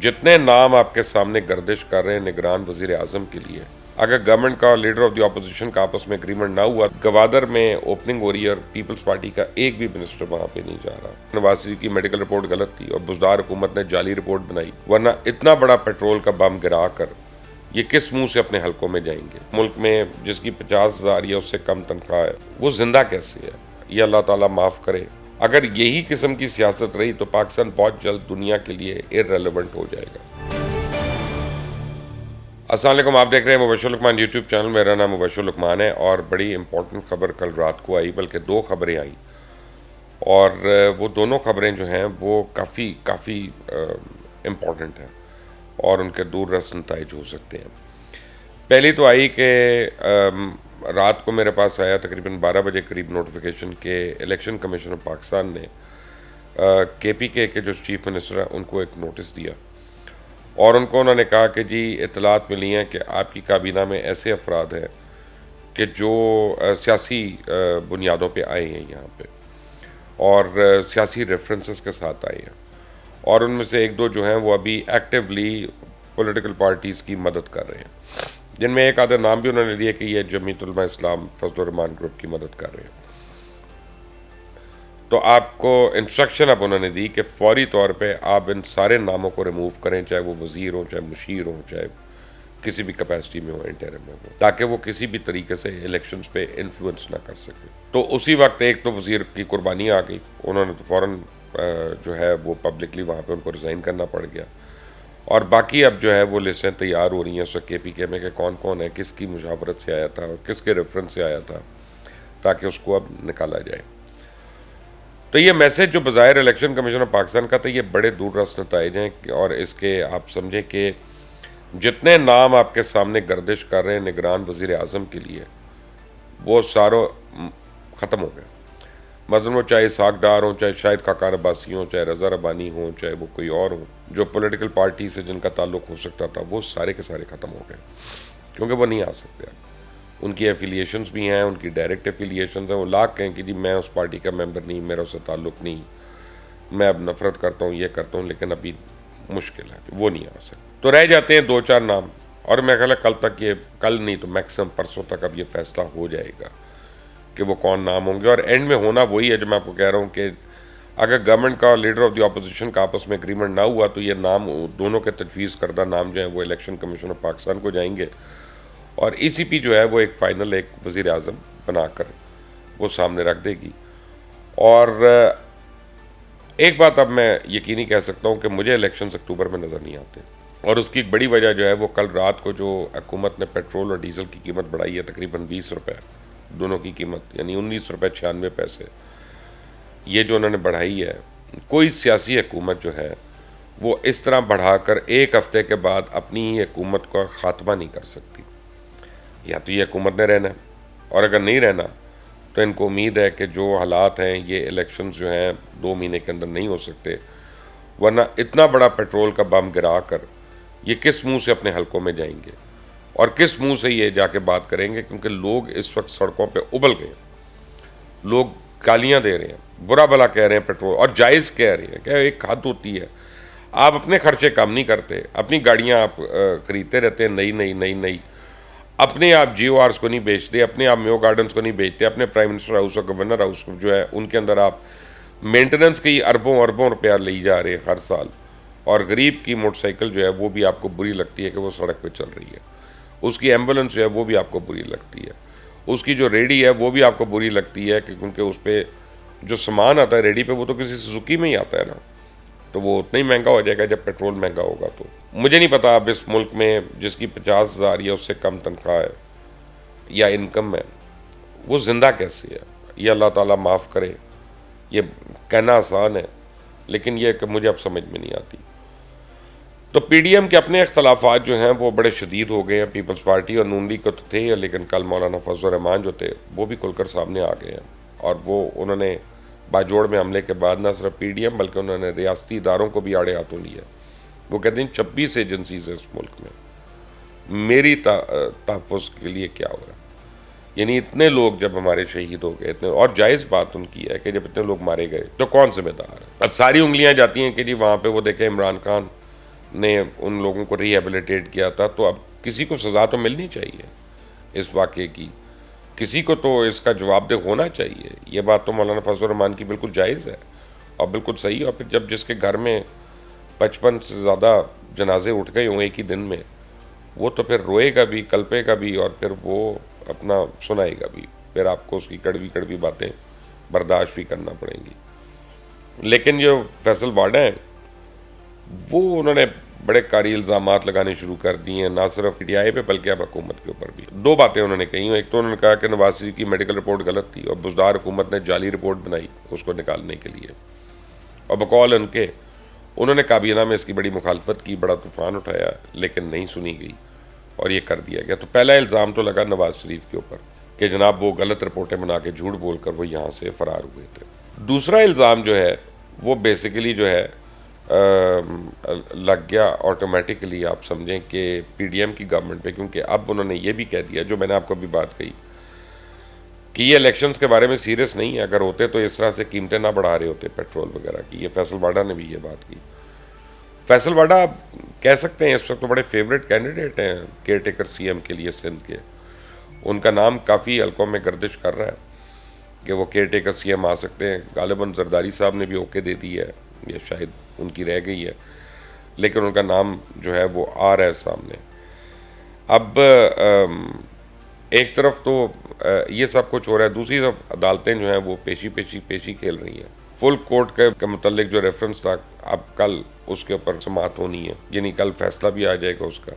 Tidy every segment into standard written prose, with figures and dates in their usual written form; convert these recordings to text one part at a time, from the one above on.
جتنے نام آپ کے سامنے گردش کر رہے ہیں نگران وزیر اعظم کے لیے، اگر گورنمنٹ کا لیڈر آف دی اپوزیشن کا آپس میں اگریمنٹ نہ ہوا، گوادر میں اوپننگ ہو رہی ہے اور پیپلز پارٹی کا ایک بھی منسٹر وہاں پہ نہیں جا رہا۔ نواز شریف کی میڈیکل رپورٹ غلط تھی اور بزدار حکومت نے جعلی رپورٹ بنائی، ورنہ اتنا بڑا پیٹرول کا بم گرا کر یہ کس منہ سے اپنے حلقوں میں جائیں گے؟ ملک میں جس کی 50,000 یا اس سے کم تنخواہ ہے وہ زندہ کیسے ہے؟ یہ اللہ تعالیٰ معاف کرے۔ اگر یہی قسم کی سیاست رہی تو پاکستان بہت جلد دنیا کے لیے ارریلیونٹ ہو جائے گا۔ السلام علیکم، آپ دیکھ رہے ہیں مبشر لقمان یوٹیوب چینل۔ میرا نام مبشر لقمان ہے اور بڑی امپورٹنٹ خبر کل رات کو آئی، بلکہ دو خبریں آئیں، اور وہ دونوں خبریں جو ہیں وہ کافی امپورٹنٹ ہیں اور ان کے دور رس نتائج ہو سکتے ہیں۔ پہلی تو آئی کہ رات کو میرے پاس آیا تقریباً 12 بجے قریب نوٹیفیکیشن کہ الیکشن کمیشن آف پاکستان نے کے پی کے جو چیف منسٹر ہیں ان کو ایک نوٹس دیا، اور ان کو انہوں نے کہا کہ جی اطلاعات ملی ہیں کہ آپ کی کابینہ میں ایسے افراد ہیں کہ جو سیاسی بنیادوں پہ آئے ہیں یہاں پہ اور سیاسی ریفرنسز کے ساتھ آئے ہیں، اور ان میں سے ایک دو جو ہیں وہ ابھی ایکٹیولی پولیٹیکل پارٹیز کی مدد کر رہے ہیں، جن میں ایک آدھا نام بھی انہوں نے لیے کہ یہ جمعیت علماء اسلام فضل الرحمان گروپ کی مدد کر رہے ہیں۔ تو آپ کو انسٹرکشن اب انہوں نے دی کہ فوری طور پہ آپ ان سارے ناموں کو ریموو کریں، چاہے وہ وزیر ہوں، چاہے مشیر ہوں، چاہے کسی بھی کیپیسٹی میں ہو، انٹرم میں ہو، تاکہ وہ کسی بھی طریقے سے الیکشنز پہ انفلوئنس نہ کر سکے۔ تو اسی وقت ایک تو وزیر کی قربانی آ گئی، انہوں نے تو فوراً جو ہے وہ پبلکلی وہاں پہ ان کو ریزائن کرنا پڑ گیا، اور باقی اب جو ہے وہ لسٹیں تیار ہو رہی ہیں اس وقت کے پی کے میں کہ کون کون ہے، کس کی مشاورت سے آیا تھا اور کس کے ریفرنس سے آیا تھا، تاکہ اس کو اب نکالا جائے۔ تو یہ میسج جو بظاہر الیکشن کمیشن آف پاکستان کا تھا، یہ بڑے دور رس نتائج ہیں، اور اس کے آپ سمجھیں کہ جتنے نام آپ کے سامنے گردش کر رہے ہیں نگران وزیر اعظم کے لیے، وہ ساروں ختم ہو گئے۔ مثلاً وہ چاہے اسحاق ڈار ہوں، چاہے شاہد خاقان عباسی ہوں، چاہے رضا ربانی ہوں، چاہے وہ کوئی اور ہوں جو پولیٹیکل پارٹی سے جن کا تعلق ہو سکتا تھا، وہ سارے کے سارے ختم ہو گئے، کیونکہ وہ نہیں آ سکتے اب۔ ان کی ایفیلیشنز بھی ہیں، ان کی ڈائریکٹ ایفیلیشنز ہیں، وہ لاکھ کہیں کہ جی میں اس پارٹی کا ممبر نہیں، میرا اس سے تعلق نہیں، میں اب نفرت کرتا ہوں، یہ کرتا ہوں، لیکن ابھی مشکل ہے، وہ نہیں آ سکتے۔ تو رہ جاتے ہیں دو چار نام، اور میں خیال ہے کل تک، یہ کل نہیں تو میکسیمم پرسوں تک اب یہ فیصلہ ہو جائے گا کہ وہ کون نام ہوں گے، اور اینڈ میں ہونا وہی ہے جو میں آپ کو کہہ رہا ہوں کہ اگر گورنمنٹ کا لیڈر آف دی اپوزیشن کا آپس میں اگریمنٹ نہ ہوا تو یہ نام دونوں کے تجویز کردہ نام جو ہیں وہ الیکشن کمیشن آف پاکستان کو جائیں گے، اور ای سی پی جو ہے وہ ایک فائنل ایک وزیر اعظم بنا کر وہ سامنے رکھ دے گی۔ اور ایک بات اب میں یقینی کہہ سکتا ہوں کہ مجھے الیکشنز اکتوبر میں نظر نہیں آتے، اور اس کی ایک بڑی وجہ جو ہے وہ کل رات کو جو حکومت نے پیٹرول اور ڈیزل کی قیمت بڑھائی ہے تقریباً 20 روپے، دونوں کی قیمت یعنی 19 روپے 96 پیسے، یہ جو انہوں نے بڑھائی ہے، کوئی سیاسی حکومت جو ہے وہ اس طرح بڑھا کر ایک ہفتے کے بعد اپنی ہی حکومت کا خاتمہ نہیں کر سکتی۔ یا تو یہ حکومت نے رہنا ہے، اور اگر نہیں رہنا تو ان کو امید ہے کہ جو حالات ہیں یہ الیکشنز جو ہیں 2 مہینے کے اندر نہیں ہو سکتے، ورنہ اتنا بڑا پیٹرول کا بم گرا کر یہ کس منہ سے اپنے حلقوں میں جائیں گے اور کس منہ سے یہ جا کے بات کریں گے، کیونکہ لوگ اس وقت سڑکوں پہ ابل گئے، لوگ گالیاں دے رہے ہیں، برا بھلا کہہ رہے ہیں پیٹرول، اور جائز کہہ رہے ہیں کہ ایک حد ہوتی ہے، آپ اپنے خرچے کم نہیں کرتے، اپنی گاڑیاں آپ خریدتے رہتے ہیں نئی، اپنے آپ جیو آرز کو نہیں بیچتے، اپنے آپ میو گارڈنز کو نہیں بیچتے، اپنے پرائم منسٹر ہاؤس اور گورنر ہاؤس جو ہے ان کے اندر آپ مینٹننس کی اربوں روپیہ لے جا رہے ہیں ہر سال، اور غریب کی موٹر سائیکل جو ہے وہ بھی آپ کو بری لگتی ہے کہ وہ سڑک پہ چل رہی ہے، اس کی ایمبولنس جو ہے وہ بھی آپ کو بری لگتی ہے، اس کی جو ریڈی ہے وہ بھی آپ کو بری لگتی ہے کہ کیونکہ اس پہ جو سامان آتا ہے ریڈی پہ وہ تو کسی سزوکی میں ہی آتا ہے نا، تو وہ اتنا ہی مہنگا ہو جائے گا جب پیٹرول مہنگا ہوگا۔ تو مجھے نہیں پتا اب اس ملک میں جس کی 50,000 یا اس سے کم تنخواہ ہے یا انکم ہے وہ زندہ کیسے ہے؟ یہ اللہ تعالیٰ معاف کرے، یہ کہنا آسان ہے لیکن یہ کہ مجھے اب سمجھ میں نہیں آتی۔ تو پی ڈی ایم کے اپنے اختلافات جو ہیں وہ بڑے شدید ہو گئے ہیں، پیپلز پارٹی اور نون لیگ کو تو تھے، لیکن کل مولانا فضل الرحمان جو تھے وہ بھی کھل کر سامنے آ گئے ہیں، اور وہ انہوں نے باجوڑ میں حملے کے بعد نہ صرف پی ڈی ایم بلکہ انہوں نے ریاستی اداروں کو بھی آڑے ہاتھوں لیا۔ وہ کہتے ہیں 26 ایجنسیز ہیں اس ملک میں، میری تحفظ کے لیے کیا ہو رہا ہے؟ یعنی اتنے لوگ جب ہمارے شہید ہو گئے، اتنے، اور جائز بات ان کی ہے کہ جب اتنے لوگ مارے گئے تو کون ذمہ دار ہے؟ اب ساری انگلیاں جاتی ہیں کہ جی وہاں پہ وہ دیکھیں عمران خان نے ان لوگوں کو ریہیبلیٹیٹ کیا تھا، تو اب کسی کو سزا تو ملنی چاہیے اس واقعے کی، کسی کو تو اس کا جواب دہ ہونا چاہیے. یہ بات تو مولانا فضل الرحمان کی بالکل جائز ہے اور بالکل صحیح. اور پھر جب جس کے گھر میں 55 سے زیادہ جنازے اٹھ گئے ہوں ایک ہی دن میں، وہ تو پھر روئے گا بھی، کلپے گا بھی، اور پھر وہ اپنا سنائے گا بھی. پھر آپ کو اس کی کڑوی کڑوی باتیں برداشت بھی کرنا پڑیں گی. لیکن جو فیصل واڈا ہیں، وہ انہوں نے بڑے کاری الزامات لگانے شروع کر دیے ہیں، نہ صرف پی ٹی آئی پہ بلکہ اب حکومت کے اوپر بھی. دو باتیں انہوں نے کہی ہیں. ایک تو انہوں نے کہا کہ نواز شریف کی میڈیکل رپورٹ غلط تھی اور بزدار حکومت نے جعلی رپورٹ بنائی اس کو نکالنے کے لیے، اور بقول ان کے انہوں نے کابینہ میں اس کی بڑی مخالفت کی، بڑا طوفان اٹھایا، لیکن نہیں سنی گئی اور یہ کر دیا گیا. تو پہلا الزام تو لگا نواز شریف کے اوپر کہ جناب وہ غلط رپورٹیں بنا کے جھوٹ بول کر وہ یہاں سے فرار ہوئے تھے. دوسرا الزام جو ہے وہ بیسیکلی جو ہے لگ گیا آٹومیٹکلی، آپ سمجھیں کہ پی ڈی ایم کی گورنمنٹ پہ، کیونکہ اب انہوں نے یہ بھی کہہ دیا، جو میں نے آپ کو بھی بات کہی، کہ یہ الیکشنز کے بارے میں سیریس نہیں ہے. اگر ہوتے تو اس طرح سے قیمتیں نہ بڑھا رہے ہوتے پیٹرول وغیرہ کی. یہ فیصل واڈا نے بھی یہ بات کی. فیصل واڈا آپ کہہ سکتے ہیں اس وقت تو بڑے فیوریٹ کینڈیڈیٹ ہیں کیئر ٹیکر سی ایم کے لیے سندھ کے. ان کا نام کافی حلقوں میں گردش کر رہا ہے کہ وہ کیئر ٹیکر سی ایم آ سکتے ہیں. غالباً زرداری صاحب نے بھی اوکے دے دی ہے، یہ شاید ان کی رہ گئی ہے، لیکن ان کا نام جو ہے وہ آ رہا ہے سامنے. اب ایک طرف تو یہ سب کچھ ہو رہا ہے، دوسری طرف عدالتیں جو ہیں وہ پیشی کھیل رہی ہیں. فل کورٹ کے متعلق جو ریفرنس تھا، اب کل اس کے اوپر سماعت ہونی ہے، یعنی کل فیصلہ بھی آ جائے گا اس کا.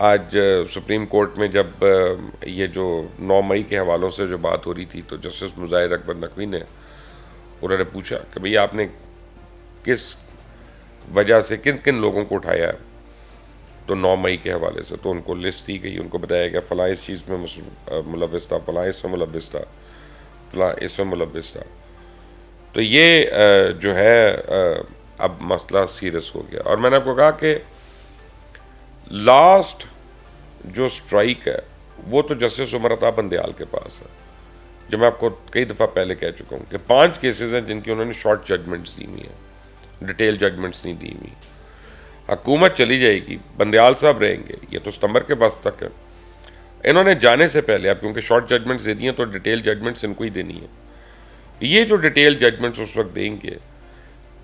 آج سپریم کورٹ میں جب یہ جو 9 مئی کے حوالوں سے جو بات ہو رہی تھی، تو جسٹس مظاہر اکبر نقوی نے انہوں نے پوچھا کہ بھئی آپ نے کس وجہ سے کن کن لوگوں کو اٹھایا ہے، تو 9 مئی کے حوالے سے. تو ان کو لسٹ دی گئی، ان کو بتایا گیا فلاں اس چیز میں ملوث تھا، فلاں اس میں ملوث تھا، فلاں اس میں ملوث تھا. تو یہ جو ہے اب مسئلہ سیریس ہو گیا. اور میں نے آپ کو کہا کہ لاسٹ جو سٹرائک ہے وہ تو جسٹس عمر عطا بندیال کے پاس ہے، جو میں آپ کو کئی دفعہ پہلے کہہ چکا ہوں کہ 5 کیسز ہیں جن کی انہوں نے شارٹ ججمنٹس دی ہوئی ہیں، ڈیٹیل ججمنٹس نہیں دی ہوئی. حکومت چلی جائے گی، بندیال صاحب رہیں گے، یہ تو ستمبر کے وقت تک ہے. انہوں نے جانے سے پہلے، اب کیونکہ شارٹ ججمنٹس دے دی ہیں تو ڈیٹیل ججمنٹس ان کو ہی دینی ہے. یہ جو ڈیٹیل ججمنٹس اس وقت دیں گے،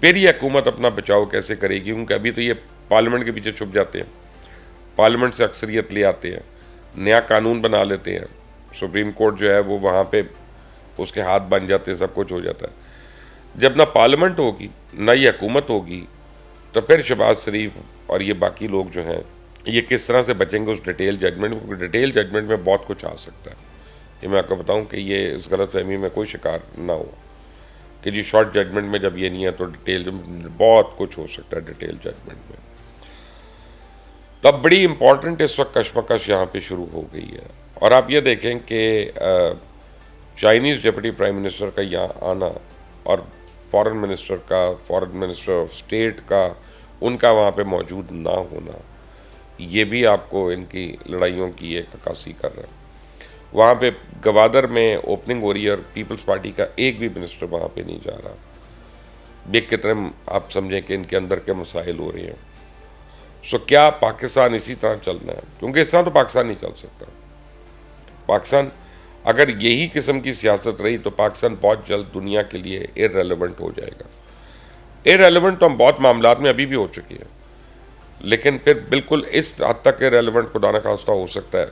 پھر یہ حکومت اپنا بچاؤ کیسے کرے گی؟ کیونکہ ابھی تو یہ پارلیمنٹ کے پیچھے چھپ جاتے ہیں، پارلیمنٹ سے اکثریت لے آتے ہیں، نیا قانون بنا لیتے ہیں، سپریم کورٹ جو ہے وہ وہاں پہ اس کے ہاتھ بن جاتے ہیں، سب کچھ ہو جاتا ہے. جب نہ پارلیمنٹ ہوگی نہ یہ حکومت ہوگی، تو پھر شہباز شریف اور یہ باقی لوگ جو ہیں یہ کس طرح سے بچیں گے اس ڈیٹیل ججمنٹ میں؟ کیونکہ ڈیٹیل ججمنٹ میں بہت کچھ آ سکتا ہے. یہ میں آپ کو بتاؤں کہ یہ اس غلط فہمی میں کوئی شکار نہ ہو کہ جی شارٹ ججمنٹ میں جب یہ نہیں ہے تو ڈیٹیل، بہت کچھ ہو سکتا ہے ڈیٹیل ججمنٹ میں. تو اب بڑی امپورٹنٹ اس وقت کشمکش یہاں پہ شروع ہو گئی ہے. اور آپ یہ دیکھیں کہ چائنیز ڈپٹی پرائم منسٹر کا یہاں آنا اور فارن منسٹر آف اسٹیٹ کا ان کا وہاں پہ موجود نہ ہونا، یہ بھی آپ کو ان کی لڑائیوں کی ایک عکاسی کر رہا ہے. وہاں پہ گوادر میں اوپننگ ہو رہی ہے اور پیپلز پارٹی کا ایک بھی منسٹر وہاں پہ نہیں جا رہا. دیکھ کتنے آپ سمجھیں کہ ان کے اندر کے مسائل ہو رہے ہیں. سو کیا پاکستان اسی طرح چلنا ہے؟ کیونکہ اس طرح تو پاکستان نہیں چل سکتا. پاکستان اگر یہی قسم کی سیاست رہی تو پاکستان بہت جلد دنیا کے لیے ارریلیونٹ ہو جائے گا. ارریلیونٹ تو ہم بہت معاملات میں ابھی بھی ہو چکے ہیں، لیکن پھر بالکل اس حد تک ارریلیونٹ خدا نہ خواستہ ہو سکتا ہے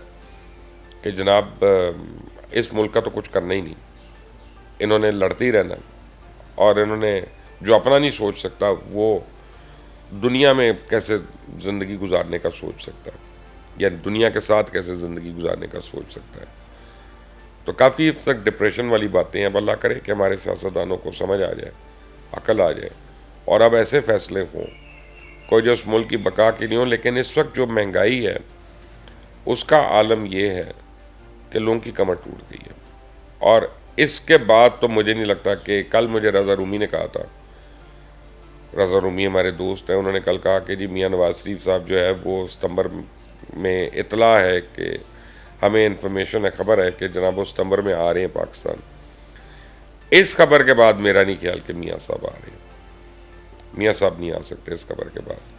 کہ جناب اس ملک کا تو کچھ کرنا ہی نہیں، انہوں نے لڑتے ہی رہنا، اور انہوں نے جو اپنا نہیں سوچ سکتا وہ دنیا میں کیسے زندگی گزارنے کا سوچ سکتا ہے، یا دنیا کے ساتھ کیسے زندگی گزارنے کا سوچ سکتا ہے. تو کافی حد تک ڈپریشن والی باتیں ہیں. اب اللہ کرے کہ ہمارے سیاستدانوں کو سمجھ آ جائے، عقل آ جائے، اور اب ایسے فیصلے ہوں کوئی جو اس ملک کی بقا کی نہیں ہو. لیکن اس وقت جو مہنگائی ہے اس کا عالم یہ ہے کہ لوگوں کی کمر ٹوٹ گئی ہے. اور اس کے بعد تو مجھے نہیں لگتا کہ کل مجھے رضا رومی نے کہا تھا، رضا رومی ہمارے دوست ہیں، انہوں نے کل کہا کہ جی میاں نواز شریف صاحب جو ہے وہ ستمبر میں اطلاع ہے کہ ہمیں انفارمیشن ہے، خبر ہے کہ جناب وہ ستمبر میں آ رہے ہیں پاکستان. اس خبر کے بعد میرا نہیں خیال کہ میاں صاحب آ رہے ہیں. میاں صاحب نہیں آ سکتے اس خبر کے بعد.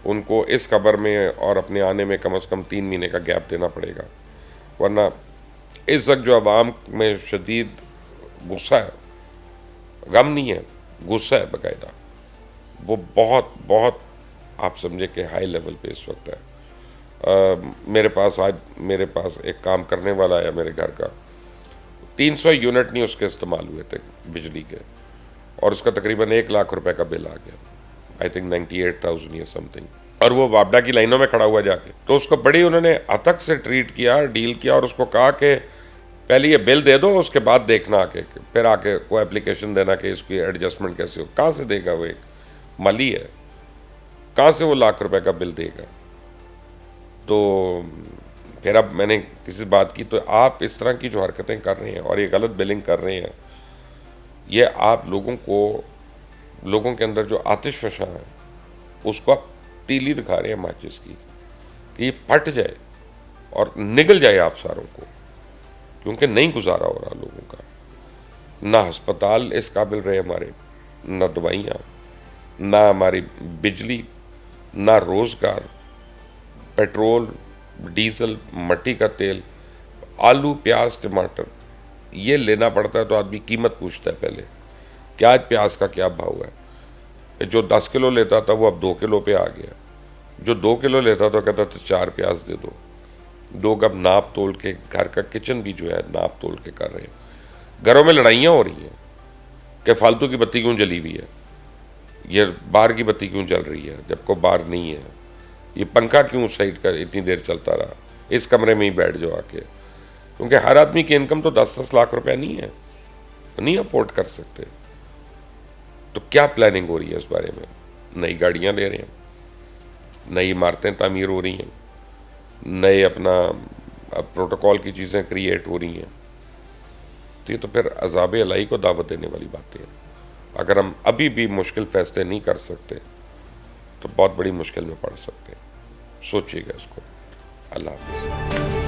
ان کو اس قبر میں اور اپنے آنے میں کم از کم 3 مہینے کا گیپ دینا پڑے گا، ورنہ اس وقت جو عوام میں شدید غصہ ہے، غم نہیں ہے، غصہ ہے باقاعدہ، وہ بہت بہت آپ سمجھے کہ ہائی لیول پہ اس وقت ہے۔ میرے پاس ایک کام کرنے والا ہے میرے گھر کا، 300 یونٹ نہیں اس کے استعمال ہوئے تھے بجلی کے، اور اس کا تقریباً 1 لاکھ روپے کا بل آ گیا، آئی تھنک 98,000 یا سم تھنگ، اور وہ وابڈا کی لائنوں میں کھڑا ہوا جا کے، تو اس کو بڑی انہوں نے اتک سے ٹریٹ کیا، ڈیل کیا، اور اس کو کہا کہ پہلے یہ بل دے دو، اس کے بعد دیکھنا آ کے، پھر آ کے کوئی اپلیکیشن دینا کہ اس کی ایڈجسٹمنٹ کیسے ہو۔ کہاں سے دے گا وہ، ایک مالی ہے، کہاں سے وہ 1 لاکھ روپے کا بل دے گا؟ تو پھر اب میں نے کسی بات کی، تو آپ اس طرح کی جو حرکتیں کر رہے ہیں اور یہ غلط بلنگ کر رہے ہیں، یہ آپ لوگوں کے اندر جو آتش فشاں ہے اس کو آپ تیلی دکھا رہے ہیں ماچس کی، کہ یہ پھٹ جائے اور نگل جائے آپ ساروں کو، کیونکہ نہیں گزارا ہو رہا لوگوں کا، نہ ہسپتال اس قابل رہے ہمارے، نہ دوائیاں، نہ ہماری بجلی، نہ روزگار، پیٹرول، ڈیزل، مٹی کا تیل، آلو، پیاز، ٹماٹر، یہ لینا پڑتا ہے تو آدمی قیمت پوچھتا ہے پہلے کہ آج پیاز کا کیا بھاؤ ہے۔ جو 10 کلو لیتا تھا وہ اب 2 کلو پہ آ گیا، جو 2 کلو لیتا تھا کہتا تھا 4 پیاز دے دو۔ لوگ اب ناپ تول کے، گھر کا کچن بھی جو ہے ناپ تول کے کر رہے ہیں۔ گھروں میں لڑائیاں ہو رہی ہیں کہ فالتو کی بتی کیوں جلی ہوئی ہے، یہ باہر کی بتی کیوں جل رہی ہے جب کو باہر نہیں ہے، یہ پنکھا کیوں سائڈ کر اتنی دیر چلتا رہا، اس کمرے میں ہی بیٹھ جاؤ آ کے، کیونکہ ہر آدمی کی انکم تو 10-10 لاکھ روپے نہیں ہے، نہیں افورڈ کر سکتے۔ تو کیا پلاننگ ہو رہی ہے اس بارے میں؟ نئی گاڑیاں لے رہے ہیں، نئی عمارتیں تعمیر ہو رہی ہیں، نئے اپنا پروٹوکول کی چیزیں کریٹ ہو رہی ہیں، تو یہ تو پھر عذاب الہی کو دعوت دینے والی باتیں ہیں۔ اگر ہم ابھی بھی مشکل فیصلے نہیں کر سکتے تو بہت بڑی مشکل میں پڑ سکتے ہیں، سوچیے گا اس کو۔ اللہ حافظ۔